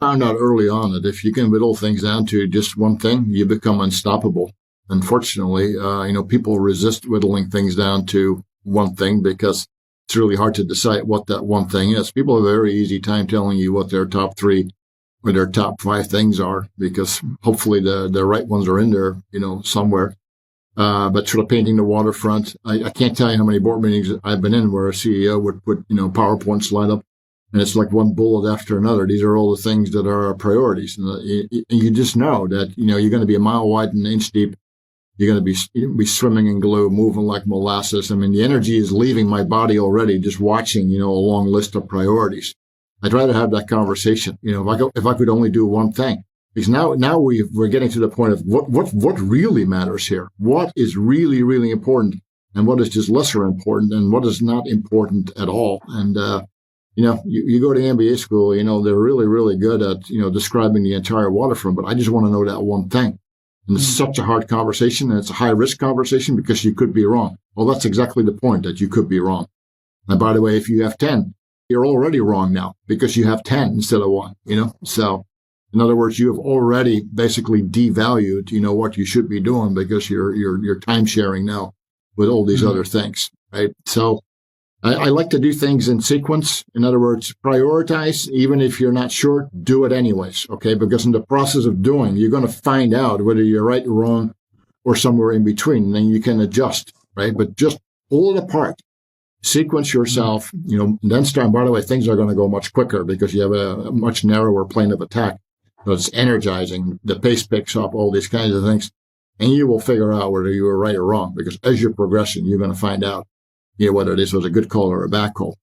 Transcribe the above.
found out early on that if you can whittle things down to just one thing, you become unstoppable. Unfortunately, people resist whittling things down to one thing because it's really hard to decide what that one thing is. People have a very easy time telling you what their top 3 or their top 5 things are, because hopefully the right ones are in there, somewhere. But sort of painting the waterfront, I can't tell you how many board meetings I've been in where a CEO would put, PowerPoint slide up, and it's like one bullet after another. These are all the things that are our priorities. And you just know that, you're going to be a mile wide and an inch deep. You're going to be swimming in glue, moving like molasses. I mean, the energy is leaving my body already just watching, a long list of priorities. I'd rather have that conversation, if I could only do one thing. Because now we're getting to the point of what really matters here. What is really, really important, and what is just lesser important, and what is not important at all. And, you go to MBA school, they're really, really good at, describing the entire waterfront, but I just want to know that one thing. And it's such a hard conversation, and it's a high risk conversation because you could be wrong. Well, that's exactly the point, that you could be wrong. And by the way, if you have 10, you're already wrong now because you have 10 instead of 1, So in other words, you have already basically devalued, what you should be doing because you're time sharing now with all these other things, right? So I like to do things in sequence. In other words, prioritize. Even if you're not sure, do it anyways, okay? Because in the process of doing, you're going to find out whether you're right or wrong or somewhere in between. And then you can adjust, right? But just pull it apart. Sequence yourself, then start. By the way, things are going to go much quicker because you have a much narrower plane of attack. So it's energizing. The pace picks up, all these kinds of things. And you will figure out whether you were right or wrong, because as you're progressing, you're going to find out, whether this was a good call or a bad call.